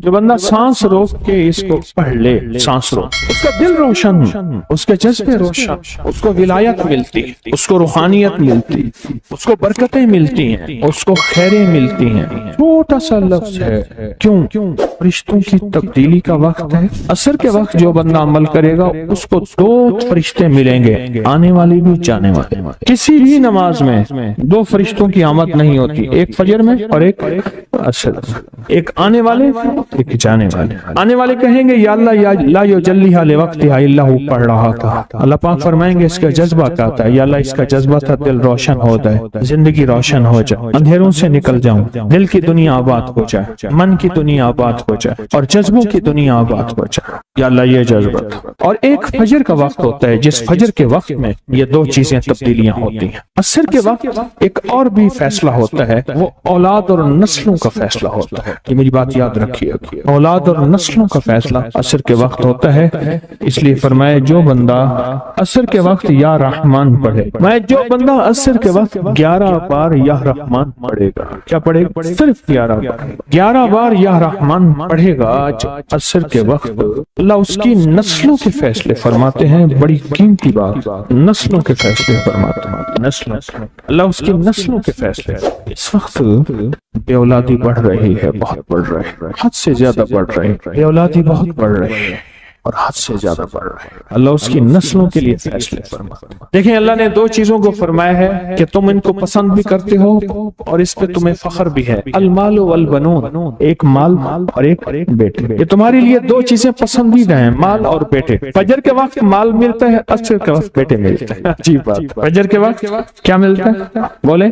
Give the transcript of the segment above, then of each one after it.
جو بندہ سانس روک کے اس کو پڑھ لے، سانس روک، اس کا دل روشن، اس کے جذبے روشن، اس کو ولایت ملتی، اس کو روحانیت ملتی، اس کو برکتیں ملتی ہیں، اس کو خیریں ملتی ہیں۔ چھوٹا سا لفظ ہے، کیوں؟ فرشتوں کی تبدیلی کا وقت ہے۔ عصر کے وقت جو بندہ عمل کرے گا اس کو 2 فرشتے ملیں گے، آنے والی بھی جانے والے۔ کسی بھی نماز میں 2 فرشتوں کی آمد نہیں ہوتی، ایک فجر میں اور ایک عصر، ایک آنے والے ایک جانے والے۔ آنے والے کہیں گے یا اللہ یا لا یجلیھا لوقتھا الا ہو، پڑھ رہا تھا، اللہ پاک فرمائیں گے اس کا جذبہ کیا تھا، یا اللہ اس کا جذبہ تھا دل روشن ہو جائے، زندگی روشن ہو جائے، اندھیروں سے نکل جاؤں، دل کی دنیا آباد ہو جائے، من کی دنیا آباد ہو جائے اور جذبوں کی دنیا آباد ہو جائے، یا اللہ یہ جذبہ تھا۔ اور ایک فجر کا وقت ہوتا ہے جس فجر کے وقت میں یہ 2 چیزیں تبدیلیاں ہوتی ہیں۔ عصر کے وقت ایک اور بھی فیصلہ ہوتا ہے، وہ اولاد اور نسلوں کا فیصلہ ہوتا ہے۔ یہ میری بات یاد رکھیے، اولاد اور نسلوں کا فیصلہ عصر کے وقت ہوتا ہے۔ اس لیے فرمایا جو بندہ عصر کے وقت یا رحمان پڑھے، جو بندہ عصر کے وقت 11 بار یا رحمان پڑھے گا، کیا پڑھے گا؟ صرف 11 بار یا رحمان پڑھے گا عصر کے وقت، اللہ اس کی نسلوں کے فیصلے فرماتے ہیں۔ بڑی قیمتی بات، نسلوں کے فیصلے فرماتے ہیں، نسلوں، اللہ اس کی نسلوں کے فیصلے۔ اس وقت بے اولادی بڑھ رہی ہے، بہت بڑھ رہی ہے، حد سے زیادہ بڑھ رہی ہے، بے اولادی بہت بڑھ رہی ہے اور حد سے زیادہ بڑھ رہا ہے۔ اللہ اس کی نسلوں کے لیے فیصلے فرماتا ہے۔ دیکھیں اللہ نے 2 چیزوں کو فرمایا ہے کہ تم ان کو پسند بھی کرتے ہو اور اس پہ تمہیں فخر بھی ہے، المال والبنون، ایک مال اور ایک بیٹے۔ یہ تمہارے لیے 2 چیزیں پسندیدہ ہیں، مال اور بیٹے۔ فجر کے وقت مال ملتا ہے، عصر کے وقت بیٹے ملتے ہیں۔ عجیب بات، فجر کے وقت کیا ملتا ہے بولے،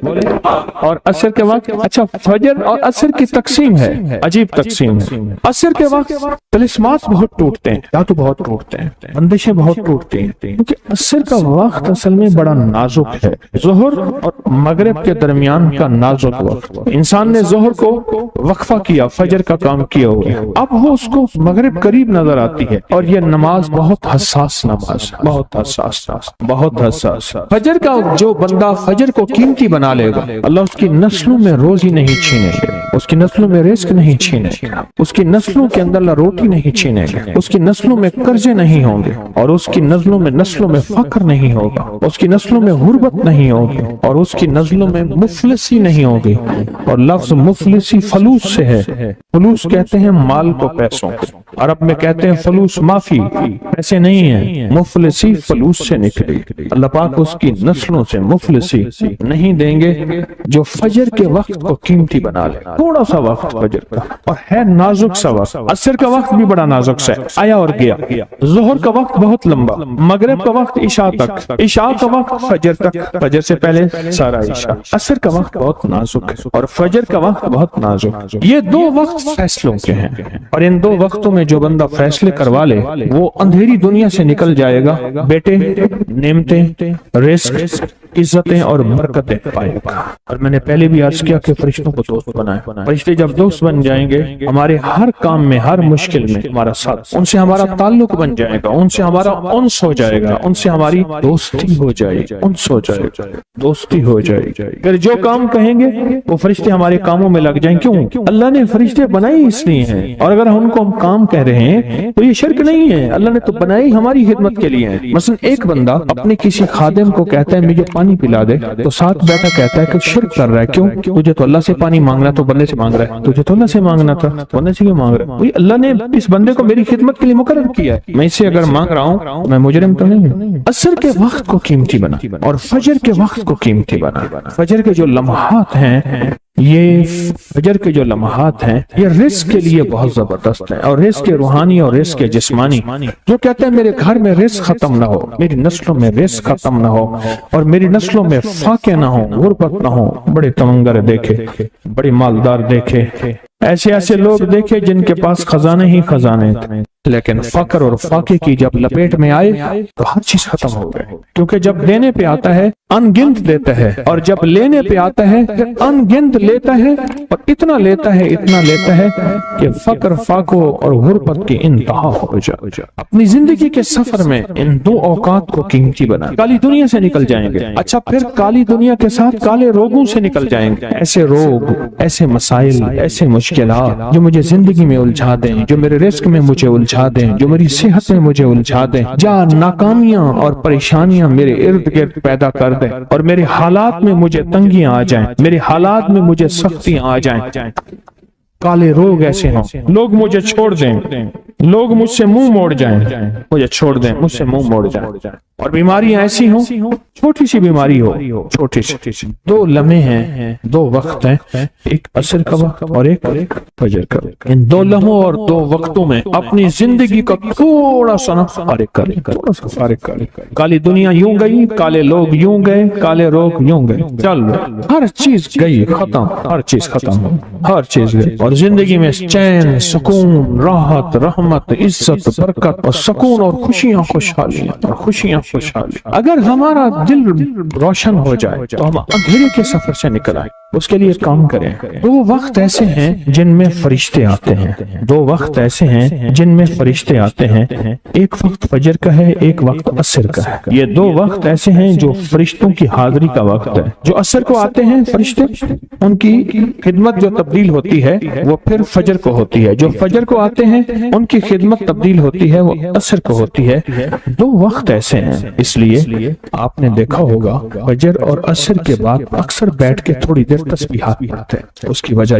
اور عصر کے وقت، اچھا فجر اور عصر کی تقسیم ہے، عجیب تقسیم ہے۔ عصر کے وقت طلسمات بہت ٹوٹتے ہیں، تو بہت ٹوٹتے ہیں، بندشیں بہت ٹوٹتی ہیں، کیونکہ عصر کا وقت اصل میں بڑا نازک ہے۔ ظہر اور مغرب کے درمیان کا نازک وقت، انسان نے ظہر کو وقفہ کیا، فجر کا کام کیا ہوا، اب وہ اس کو مغرب قریب نظر آتی ہے، اور یہ نماز بہت حساس نماز، بہت حساس، بہت حساس۔ فجر کا جو بندہ فجر کو قیمتی بنا لے گا، اللہ اس کی نسلوں میں روزی نہیں چھینے گا، اس کی نسلوں میں رزق نہیں چھینے گا، اس کی نسلوں کے اندر روٹی نہیں چھینے گا، اس کی نسلوں میں قرضے نہیں ہوں گے، اور اس کی نسلوں میں فقر نہیں ہوگا، اس کی نسلوں میں غربت نہیں ہوگی، اور اس کی نسلوں میں مفلسی نہیں ہوگی۔ اور لفظ مفلسی فلوس سے ہے، فلوس کہتے ہیں مال کو، پیسوں کو، عرب میں کہتے ہیں فلوس معافی، پیسے نہیں ہیں، مفلسی فلوس سے نکلی۔ اللہ پاک اس کی نسلوں سے مفلسی نہیں دیں گے جو فجر کے وقت کو قیمتی بنا لے۔ تھوڑا سا وقت فجر کا، اور ہے نازک سا وقت، عصر کا وقت بھی بڑا نازک سا ہے، آیا اور گیا۔ ظہر کا وقت بہت لمبا، مغرب کا وقت عشاء تک، عشاء کا وقت فجر تک، فجر سے پہلے سارا عشاء۔ عصر کا وقت بہت نازک ہے اور فجر کا وقت بہت نازک۔ یہ 2 وقت فیصلوں کے ہیں، اور ان 2 وقتوں میں جو بندہ فیصلے کروا لے وہ اندھیری دنیا سے نکل جائے گا، بیٹے، نعمتیں، رزق، عزتیں اور برکتیں پائے گا۔ اور میں نے پہلے بھی عرض کیا کہ فرشتوں کو دوست بنائے، فرشتے جب دوست بن جائیں گے ہمارے ہر کام میں، ہر مشکل میں ہمارا ساتھ، ان سے ہمارا تعلق بن جائے گا، ان سے ہمارا انس ہو جائے گا، ان سے ہماری دوستی ہو جائے گی، انس ہو جائے گا، دوستی ہو جائے گی۔ پھر جو کام کہیں گے وہ فرشتے ہمارے کاموں میں لگ جائیں۔ کیوں؟ اللہ نے فرشتے بنائی اس لیے ہیں، اور اگر ان کو ہم کام کہہ رہے ہیں تو یہ شرک نہیں ہے، اللہ نے تو بنائی ہماری خدمت کے لیے ہے۔ مثلا ایک بندہ اپنے کسی خادم کو کہتا ہے مجھے پانی پلا دے، تو ساتھ بیٹھا کہتا ہے کہ شرک کر رہا ہے۔ کیوں؟ تجھے تو اللہ سے پانی مانگنا تو بندے سے مانگ رہا ہے، تجھے تو اللہ سے مانگنا تھا، بندے سے کیوں مانگ رہا ہے؟ اللہ نے اس بندے کو میری خدمت کے لیے مقرر کیا ہے، میں اسے اگر مانگ رہا ہوں میں مجرم تو نہیں ہوں۔ عصر کے وقت کو قیمتی بنا اور فجر کے وقت کو قیمتی بنا۔ فجر کے جو لمحات ہیں، یہ فجر کے جو لمحات ہیں یہ رزق کے لیے بہت زبردست ہیں، اور رزق روحانی اور رزق جسمانی۔ جو کہتے ہیں میرے گھر میں رزق ختم نہ ہو، میری نسلوں میں رزق ختم نہ ہو، اور میری نسلوں میں فاقے نہ ہو، غربت نہ ہو۔ بڑے تمنگر دیکھے، بڑے مالدار دیکھے، ایسے لوگ دیکھے جن کے پاس خزانے ہی خزانے تھے، لیکن فقر اور فاقے کی جب لپیٹ میں آئے تو ہر چیز ختم ہو گئے، کیونکہ جب دینے پہ آتا ہے ان گنت دیتا ہے، اور جب لینے پہ آتا ہے ان گنت لیتا ہے، اور اتنا لیتا ہے کہ فقر فاقوں اور غربت کی انتہا ہو جائے۔ اپنی زندگی کے سفر میں ان دو اوقات کو قیمتی بنا، کالی دنیا سے نکل جائیں گے، اچھا پھر کالی دنیا کے ساتھ کالے روگوں سے نکل جائیں گے، ایسے روگ، ایسے مسائل، ایسے مشکلات جو مجھے زندگی میں الجھا دیں، جو میرے رزق میں مجھے الجھا دیں، جو میری صحت میں مجھے الجھا دیں، جہاں ناکامیاں اور پریشانیاں میرے ارد گرد پیدا کر دیں، اور میرے حالات میں مجھے تنگیاں آ جائیں، میرے حالات میں مجھے سختیاں آ جائیں، کالے روگ ایسے ہوں، لوگ مجھے چھوڑ دیں، لوگ مجھ سے منہ موڑ جائیں، مجھے چھوڑ دیں، مجھ سے منہ موڑ جائیں، اور بیماریاں ایسی ہوں، چھوٹی سی بیماری ہو، چھوٹی سی، دو لمحے ہیں، دو وقت ہیں، ایک عصر کا وقت اور ایک فجر کا وقت، ان دو لمحوں اور دو وقتوں میں اپنی زندگی کا تھوڑا سا فارغ کریں، کالی دنیا یوں گئی، کالے لوگ یوں گئے، کالے روگ یوں گئے، چل ہر چیز گئی، ختم، ہر چیز ختم ہو، ہر چیز گئی، اور زندگی میں چین، سکون، راحت، رحمت، عزت، برکت اور سکون اور خوشیاں خوشحالی۔ اگر ہمارا دل روشن ہو جائے تو ہم اندھیرے کے سفر سے نکل آئیں، اس کے لیے کام کریں۔ دو وقت ایسے ہیں جن میں فرشتے آتے ہیں، دو وقت ایسے ہیں جن میں فرشتے آتے ہیں، ایک وقت فجر کا ہے، ایک وقت عصر کا ہے۔ یہ دو وقت ایسے ہیں جو فرشتوں کی حاضری کا وقت ہے۔ جو عصر کو آتے ہیں فرشتے، ان کی خدمت جو تبدیل ہوتی ہے وہ پھر فجر کو ہوتی ہے، جو فجر کو آتے ہیں ان کی خدمت تبدیل ہوتی ہے، وہ عصر کو ہوتی ہے۔ دو وقت ایسے ہیں، اس لیے آپ نے دیکھا ہوگا فجر اور عصر کے بعد اکثر بیٹھ کے تھوڑی دیر تسبیحات پڑھتے ہیں، اس کی وجہ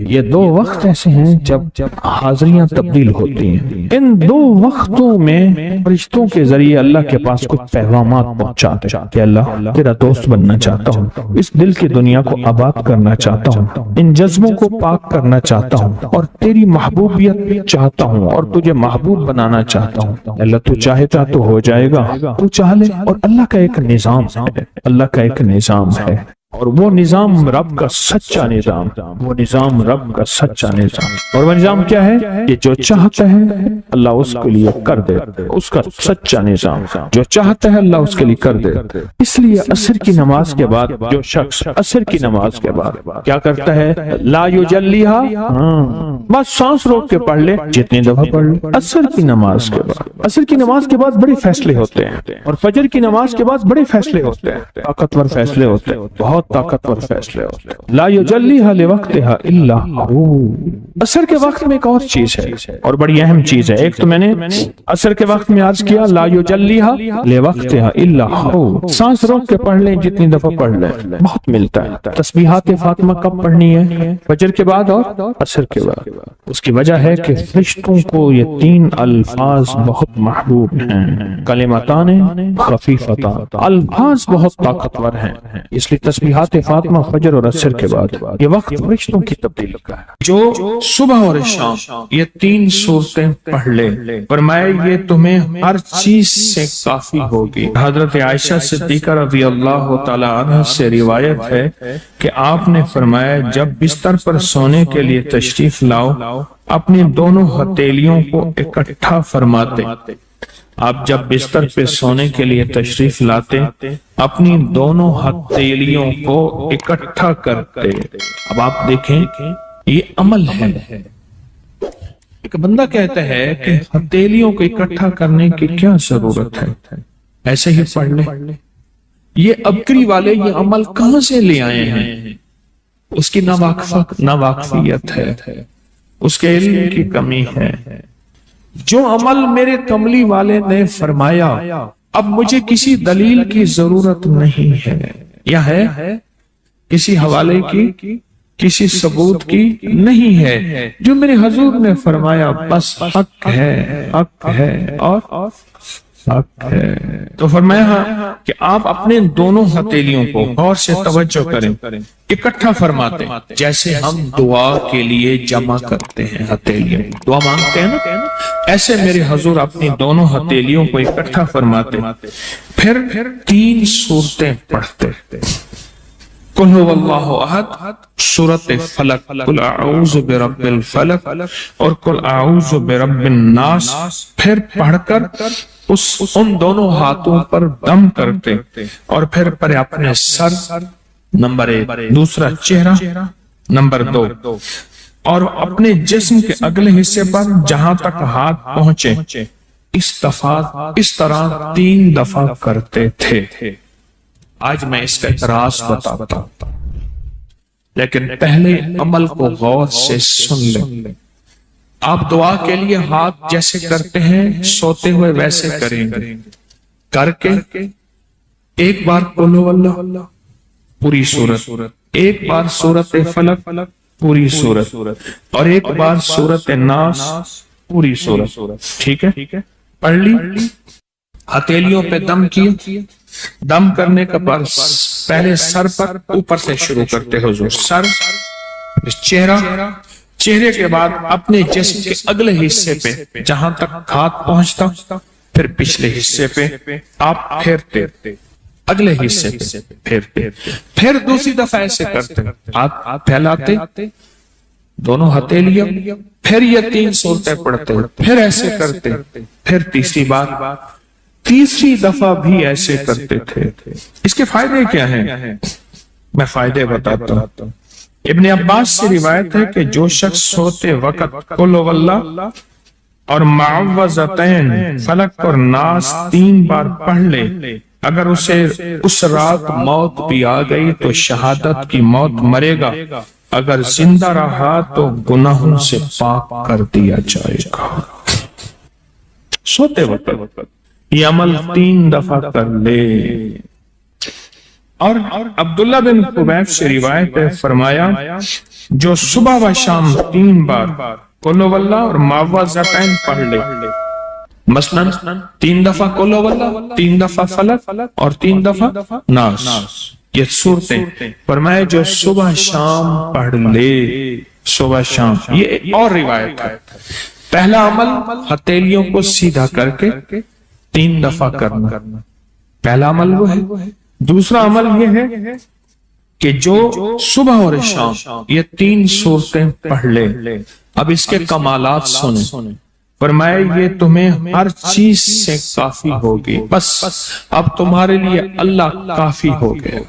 یہ دو وقت ایسے ہیں جب حاضریاں تبدیل ہوتی ہیں۔ ان دو وقتوں میں فرشتوں کے ذریعے اللہ کے پاس کچھ پیغامات پہنچاتے ہیں کہ اللہ تیرا دوست بننا چاہتا ہوں، اس دل کی دنیا کو آباد کرنا چاہتا ہوں، ان جذبوں کو پاک کرنا چاہتا ہوں، اور تیری محبوبیت چاہتا ہوں، اور تجھے محبوب بنانا چاہتا ہوں۔ اللہ تو چاہتا تو ہو جائے گا، تو چاہ لے۔ اور اللہ کا ایک نظام ہے، اللہ کا ایک نظام ہے، اور وہ نظام رب کا سچا نظام، وہ نظام رب کا سچا نظام، اور وہ نظام کیا ہے کہ جو چاہتا ہے اللہ اس کے لیے کر دے، اس کا سچا نظام، جو چاہتا ہے اللہ اس کے لیے کر دے۔ اس لیے عصر کی نماز کے بعد جو شخص عصر کی نماز کے بعد کیا کرتا ہے، لا یجلیھا، بس سانس روک کے پڑھ لے، جتنی دفعہ پڑھ لے۔ عصر کی نماز کے بعد، عصر کی نماز کے بعد بڑے فیصلے ہوتے ہیں، اور فجر کی نماز کے بعد بڑے فیصلے ہوتے ہیں، طاقتور فیصلے ہوتے ہیں، بہت طاقتور فیصلے ہوتے ہیں۔ لا یجلیھا لوقتھا الا ہو۔ عصر کے وقت میں ایک اور چیز ہے، اور بڑی اہم چیز ہے۔ ایک تو میں نے عصر کے وقت میں عرض کیا لا یجلیھا لوقتھا الا ہو، سانس روک کے پڑھ لیں، جتنی دفعہ پڑھ لیں، بہت ملتا ہے۔ تسبیحات فاطمہ کب پڑھنی ہے؟ فجر کے بعد اور عصر کے بعد۔ اس کی وجہ ہے کہ فرشتوں کو یہ تین الفاظ بہت محبوب ہیں، کلمتان خفیفتان، الفاظ بہت طاقتور ہیں، اس لیے تسبیحات فاطمہ فجر اور عصر کے بعد یہ وقت فرشتوں کی تبدیلی کا ہے۔ جو صبح اور شام یہ تین صورتیں پڑھ لے، فرمایا یہ تمہیں ہر چیز سے کافی ہوگی۔ حضرت عائشہ صدیقہ رضی اللہ تعالی عنہ سے روایت ہے کہ آپ نے فرمایا جب بستر پر سونے کے لیے تشریف لاؤ، اپنی دونوں ہتھیلیوں کو اکٹھا فرماتے۔ آپ جب بستر پہ سونے کے لیے تشریف لاتے، اپنی دونوں ہتھیلیوں کو اکٹھا کرتے۔ اب آپ دیکھیں یہ عمل ہے۔ ایک بندہ کہتا ہے کہ ہتھیلیوں کو اکٹھا کرنے کی کیا ضرورت ہے، ایسے ہی پڑھ لے۔ یہ ابکری والے یہ عمل کہاں سے لے آئے ہیں؟ اس کی ناواقفیت ہے، اس کے علم کی کمی ہے۔ جو عمل میرے کملی والے نے فرمایا، اب مجھے کسی دلیل کی ضرورت نہیں ہے، یا ہے کسی حوالے کی، کسی ثبوت کی نہیں ہے۔ جو میرے حضور نے فرمایا بس حق ہے، حق ہے اور حق ہے۔ تو فرمایا کہ آپ اپنے دونوں ہتھیلیوں کو غور سے توجہ کریں، اکٹھا فرماتے جیسے ہم دعا کے لیے جمع کرتے ہیں، ہتھیلیاں دعا مانگتے ہیں نا، ایسے میرے حضور اپنی دونوں ہتھیلیوں کو اکٹھا فرماتے، پھر تین صورتیں پڑھتے۔ قل هو اللہ احد، سورۃ فلق، قل اعوذ برب الفلق اور قل اعوذ برب الناس، پھر پڑھ کر ان دونوں ہاتھوں پر دم کرتے اور پھر پر اپنے سر، نمبر 1، دوسرا چہرہ، نمبر 2، اور اپنے جسم کے اگلے حصے پر جہاں تک ہاتھ پہنچے اس طرح 3 دفعہ کرتے تھے۔ آج میں اس کا اعتراض بتاتا ہوں، لیکن پہلے عمل کو غور سے سن لیں۔ آپ دعا کے لیے ہاتھ جیسے کرتے ہیں سوتے ہوئے ویسے کریں گے، کر کے ایک بار قل ہو اللہ پوری سورت، ایک بار سورۃ فلق پوری سورت، اور ایک بار سورۃ الناس پوری سورت، ٹھیک ہے؟ پڑھ لی، ہتھیلیوں پہ دم کیا، دم کرنے کا بعد پہلے سر پر اوپر سے شروع کرتے حضور، سر، چہرہ، چہرے کے بعد اپنے جسم کے اگلے حصے پہ جہاں تک ہاتھ پہنچتا، پھر پچھلے حصے پہ آپ پھیرتے، اگلے حصے پہ پھیرتے، پھر دوسری دفعہ ایسے کرتے، ہاتھ پھیلاتے، دونوں ہتھیلیاں، پھر یہ 3 سورتیں پڑھتے، پھر ایسے کرتے، پھر تیسری دفعہ بھی ایسے کرتے تھے۔ اس کے فائدے کیا ہیں؟ میں فائدے بتاتا ہوں۔ ابن عباس سے روایت ہے کہ جو شخص سوتے وقت قل ہو اللہ اور معوذتین فلق اور ناس 3 بار پڑھ لے، اگر اسے اس رات موت بھی آ گئی تو شہادت کی موت مرے گا، اگر زندہ رہا تو گناہوں سے پاک کر دیا جائے گا۔ سوتے وقت یہ عمل 3 دفعہ کر لے۔ اور عبداللہ بن خبیب سے روایت ہے، فرمایا جو صبح و شام 3 بار قل ہو اللہ اور معوذتین پڑھ لے، مثلاً 3 دفعہ قل ہو اللہ، 3 دفعہ فلق اور 3 دفعہ ناس، یہ صورتیں، فرمایا جو صبح شام پڑھ لے، صبح شام۔ یہ اور روایت ہے، پہلا عمل ہتھیلیوں کو سیدھا کر کے 3 دفعہ کرنا، پہلا عمل وہ ہے۔ دوسرا عمل یہ ہے کہ جو صبح اور شام یہ 3 صورتیں پڑھ لے۔ اب اس کے کمالات سنیں، فرمایا یہ تمہیں ہر چیز سے کافی ہوگی، بس اب تمہارے لیے اللہ کافی ہو گئے،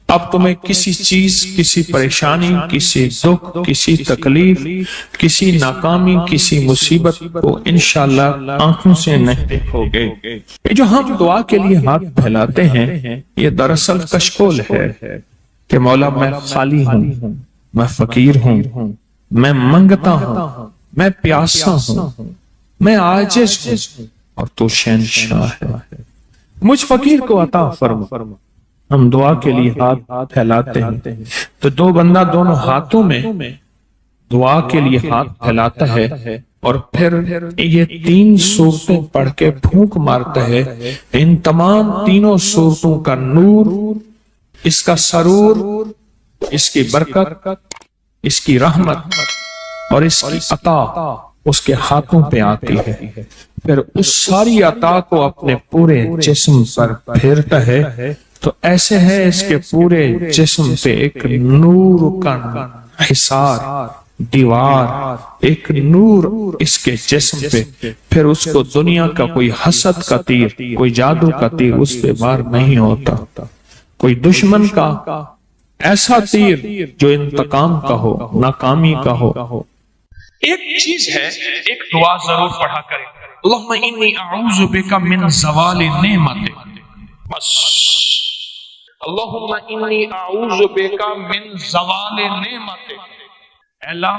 اب تمہیں کسی چیز، کسی پریشانی، کسی دکھ، کسی تکلیف، کسی ناکامی، کسی مصیبت کو انشاءاللہ آنکھوں سے نہیں دیکھو گے۔ یہ جو ہم دعا کے لیے ہاتھ پھیلاتے ہیں یہ دراصل کشکول ہے کہ مولا میں خالی ہوں، میں فقیر ہوں، میں منگتا ہوں، میں پیاسا ہوں، میں عاجز ہوں اور تو شہنشاہ ہے، مجھ فقیر کو عطا فرما۔ ہم دعا کے لیے ہاتھ پھیلاتے ہیں تو 2 بندہ دونوں ہاتھوں میں دعا کے لیے ہاتھ پھیلاتا ہے اور پھر یہ 3 صورتیں پڑھ کے پھونک مارتا ہے۔ ان تمام 3 صورتوں کا نور، اس کا سرور، اس کی برکت، اس کی رحمت اور اس کی عطا اس کے ہاتھوں پہ آتی ہے، پھر اس ساری عطا کو اپنے پورے جسم پر پھیرتا ہے تو ایسے ہے اس کے پورے جسم پہ ایک نور کا حصار، دیوار، ایک نور اس کے جسم پہ، پھر اس کو دنیا کا کوئی حسد کا تیر، کوئی جادو کا تیر اس پہ وار نہیں ہوتا، کوئی دشمن کا ایسا تیر جو انتقام کا ہو، ناکامی کا ہو۔ ایک چیز ہے، ایک دعا ضرور پڑھا کریں، اللہم انی اعوذ بک من زوال نعمتک، بس اللہم انی اعوذ بک من زوال نعمتک، اے اللہ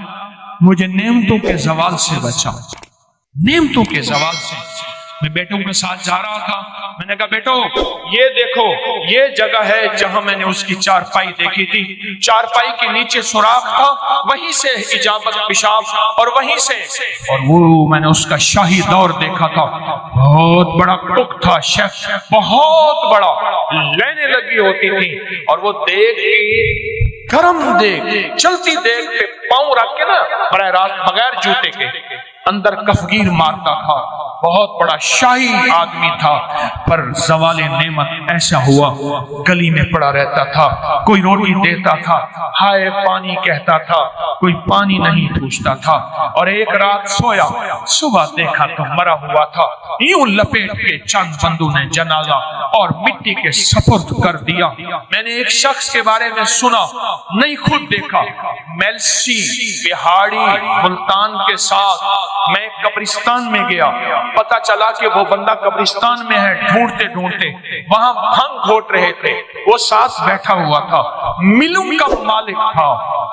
مجھے نعمتوں کے زوال سے بچا، نعمتوں کے زوال سے۔ میں بیٹوں کے ساتھ جا رہا تھا، میں نے کہا بیٹو یہ دیکھو یہ جگہ ہے جہاں میں نے اس کی چارپائی دیکھی تھی، چارپائی کے نیچے سوراخ تھا، وہیں سے اجابت پیشاب اور وہیں سے، اور وہ میں نے اس کا شاہی دور دیکھا تھا، بہت بڑا ٹک تھا شیف، بہت بڑا، لینے لگی ہوتی تھی، اور وہ دیکھ گرم دیکھ، چلتی دیکھ پہ پاؤں رکھ کے نا براہ راست بغیر جوتے کے اندر کفگیر مارتا تھا، بہت بڑا شاہی آدمی تھا، پر زوال نعمت ایسا ہوا گلی میں پڑا رہتا تھا، کوئی روٹی دیتا تھا ہائے پانی کہتا تھا، کوئی پانی نہیں پوچھتا تھا، اور ایک رات سویا، صبح دیکھا تو مرا ہوا تھا، یوں لپیٹ کے چند بندوں نے جنازہ اور مٹی کے سپرد کر دیا۔ میں نے ایک شخص کے بارے میں سنا، نہیں خود دیکھا، میلسی بہاڑی ملتان کے ساتھ میں قبرستان میں گیا، پتا چلا کہ وہ بندہ قبرستان میں ہے، ڈھونڈتے ڈھونڈتے وہاں بھنگ گھوٹ رہے تھے، وہ ساتھ بیٹھا ہوا تھا، ملوں کا مالک تھا،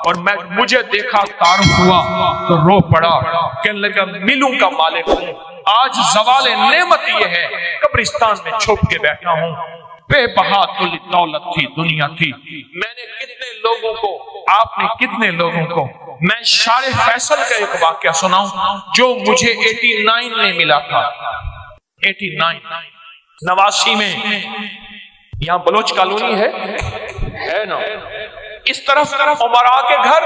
اور مجھے دیکھا تعارف ہوا تو رو پڑا، کہنے لگا ملوں کا مالک ہوں، آج زوال نعمت یہ ہے قبرستان میں چھپ کے بیٹھا ہوں، بے بہا دولت تھی، دنیا تھی، میں نے کتنے لوگوں کو، آپ نے کتنے لوگوں کو، میں شارع فیصل کا ایک واقعہ سناؤں جو مجھے 89 میں ملا تھا، 89 89 میں، یہاں بلوچ کالونی ہے نا، اس طرف عمراء کے گھر،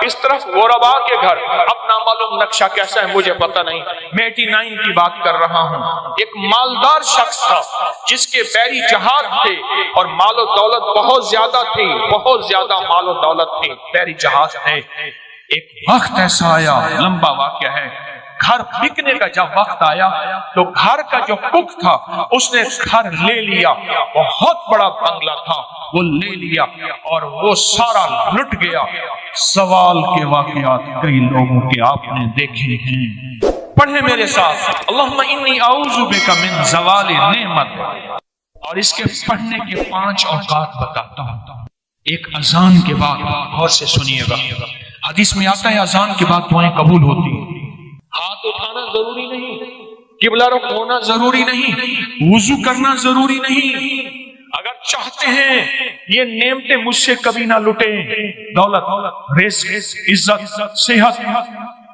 اس طرف غربا کے گھر، اب نامعلوم نقشہ کیسا ہے مجھے پتہ نہیں، میں 89 کی بات کر رہا ہوں۔ ایک مالدار شخص تھا جس کے بحری جہاز تھے اور مال و دولت بہت زیادہ تھی، بہت زیادہ مال و دولت تھی، بحری جہاز تھے۔ ایک وقت ایسا آیا، لمبا واقعہ ہے، گھر بکنے کا جب وقت آیا تو گھر کا جو کک تھا اس نے گھر لے لیا، بہت بڑا بنگلہ تھا، وہ لے لیا اور وہ سارا لٹ گیا۔ سوال کے واقعات کئی لوگوں کے آپ نے دیکھے ہیں، پڑھیں میرے ساتھ، اللہم انی اعوذ بک من زوال نعمت، اور اس کے پڑھنے کے 5 اوقات بتاتا ہوں۔ ایک اذان کے بعد، غور سے سنیے گا، حدیث میں آتا ہے اذان کے بعد دعائیں قبول ہوتی ہیں، ہاتھ اٹھانا ضروری نہیں، قبلہ رخ ہونا ضروری نہیں، وضو کرنا ضروری نہیں، اگر چاہتے ہیں یہ نعمتیں مجھ سے کبھی نہ لٹیں، دولت، رزق، عزت، صحت،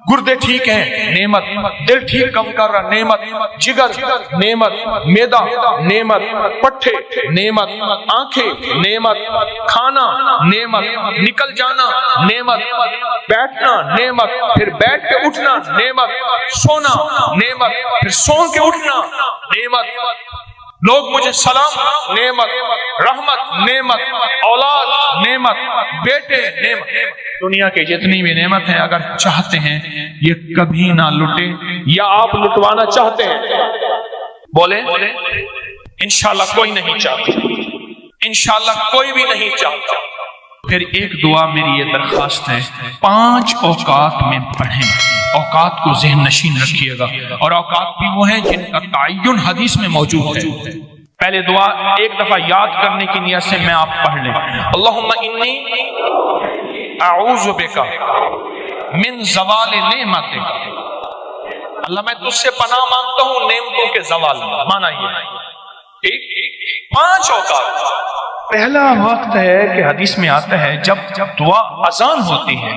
گردے ٹھیک ہیں نعمت، دل ٹھیک کم کر رہا نعمت، جگر نعمت، معدہ نعمت، پٹھے نعمت، آنکھیں نعمت، کھانا نعمت، نکل جانا نعمت، بیٹھنا نعمت، پھر بیٹھ کے اٹھنا نعمت، سونا نعمت، پھر سو کے اٹھنا نعمت، لوگ مجھے سلام نعمت، رحمت نعمت، اولاد نعمت، بیٹے نعمت، دنیا کے جتنی بھی نعمت ہیں اگر چاہتے ہیں یہ کبھی نہ لٹے، یا آپ لٹوانا چاہتے ہیں بولے انشاءاللہ کوئی نہیں چاہتا، انشاءاللہ کوئی بھی نہیں چاہتا۔ پھر ایک دعا میری یہ درخواست ہے، 5 اوقات میں پڑھیں، اوقات کو ذہن نشین رکھیے گا، اور اوقات بھی وہ ہیں جن کا تعین حدیث میں موجود ہے۔ پہلے دعا ایک دفعہ یاد کرنے کی نیت سے میں آپ پڑھ لیں، اللہم انی اعوذ بک من زوال نعمتک، اللہ میں تجھ سے پناہ مانگتا ہوں نعمتوں کے زوال میں، مانا یہ 5 اوقات۔ پہلا وقت ہے کہ حدیث میں آتا ہے جب دعا اذان ہوتی ہے،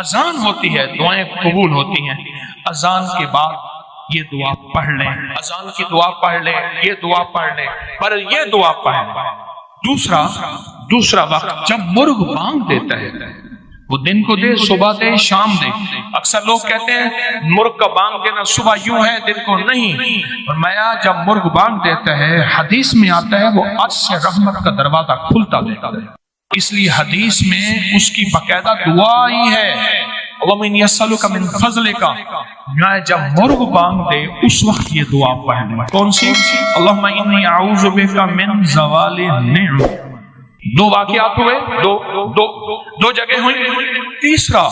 اذان ہوتی ہے دعائیں قبول ہوتی ہیں، اذان کے بعد یہ دعا پڑھ لیں، اذان کی دعا پڑھ لیں، یہ دعا پڑھ لیں، پر یہ دعا پڑھ لیں۔ دوسرا وقت جب مرغ بانگ دیتا ہے، وہ دن کو دے، صبح دے، شام دے، اکثر لوگ کہتے ہیں مرغ کا بانگ دینا صبح یوں ہے دن کو نہیں، فرمایا جب مرغ بانگ دیتا ہے حدیث میں آتا ہے وہ عرش سے رحمت کا دروازہ کھلتا دیتا ہے، اس لیے حدیث میں اس کی باقاعدہ دعا ہی ہے، وَمِنْ يَسْأَلُكَ مِنْ فَضْلِكَ، جب مرغ بانگ دے اس وقت یہ دعا پڑھیں۔ کون سی؟ اللہم انی اعوذ بک من زوال نعمت۔ 2 واقعات ہوئے، دو جگہ ہوئی۔ تیسرا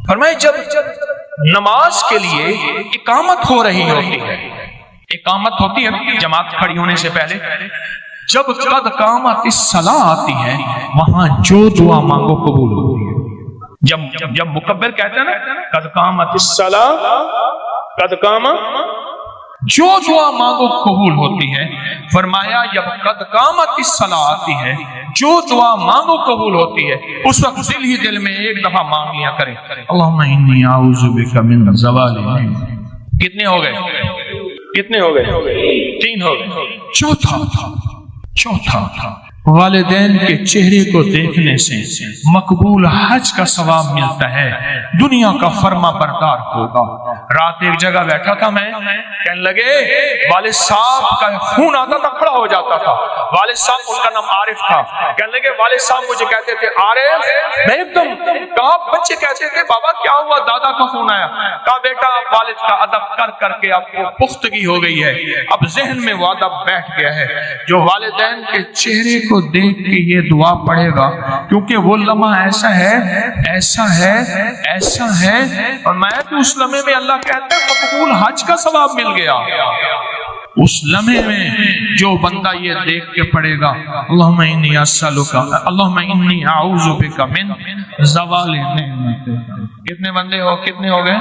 فرمائے جب نماز کے لیے اقامت ہو رہی ہوتی ہے، اقامت ہوتی ہے جماعت کھڑی ہونے سے پہلے، جب قد قامت الصلاۃ آتی ہے وہاں جو دعا مانگو قبول ہوتی ہے۔ جب مکبر کہتے ہیں نا قد قامت الصلاۃ، قد قامت، جو دعا مانگو قبول ہوتی ہے، فرمایا جب قد قامت الصلاۃ آتی ہے جو دعا مانگو قبول ہوتی ہے، اس وقت دل ہی دل میں ایک دفعہ مانگ لیا کرے، اللہم انی اعوذ بک من زوال نعمت۔ کتنے ہو گئے؟ 3 ہو گئے۔ چوتھا والدین کے چہرے کو دیکھنے سے مقبول حج کا ثواب ملتا ہے، دنیا کا فرما بردار ہوگا۔ رات ایک جگہ بیٹھا تھا میں، کہنے لگے والد صاحب کا خون آتا تھا، کھڑا ہو جاتا تھا۔ والد صاحب، ان کا نام عارف تھا، کہنے لگے والد صاحب مجھے کہتے تھے عارف، میں ایک دم کہا بچے کہتے تھے بابا کیا ہوا، دادا کا خون آیا؟ کہا بیٹا والد کا ادب کر کر کے آپ کو پختگی ہو گئی ہے، اب ذہن میں وہ ادب بیٹھ گیا ہے۔ جو والدین کے چہرے کو دیکھ کے یہ دعا پڑھے گا، کیونکہ وہ لمحہ ایسا ہے ایسا ہے ایسا ہے، اور میں تو اس لمحے میں اللہ کہتا ہے مقبول حج کا ثواب مل گیا۔ اس لمحے میں جو بندہ یہ دیکھ کے پڑھے گا اللہم انی اسألک، اللہم انی اعوذ بک من زوال نعمتک۔ کتنے بندے ہو، کتنے ہو گئے؟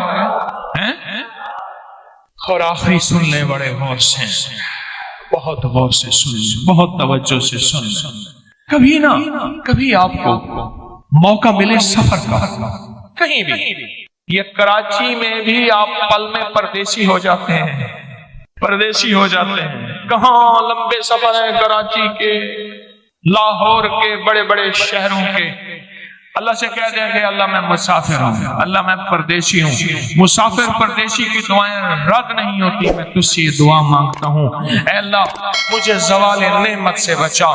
اور آخری سن لیں بڑے غور سے، بہت غور سے سن لیں، بہت توجہ سے سن لیں۔ کبھی نہ کبھی آپ کو موقع ملے سفر کا، کہیں بھی، یہ کراچی میں بھی آپ پل میں پردیسی ہو جاتے ہیں، پردیسی ہو جاتے ہیں۔ کہاں لمبے سفر ہیں کراچی کے، لاہور کے، بڑے بڑے شہروں کے۔ اللہ سے کہہ دیں کہ اللہ میں مسافر ہوں، اللہ میں پردیسی ہوں۔ مسافر پردیسی کی دعائیں رد نہیں ہوتی، میں تجھ سے یہ دعا مانگتا ہوں، اے اللہ مجھے زوال نعمت سے بچا۔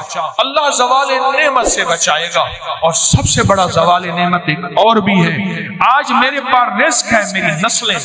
اللہ زوال نعمت سے بچائے گا، اور سب سے بڑا زوال نعمت ایک اور بھی ہے، آج میرے پاس رزق ہے، میری نسلیں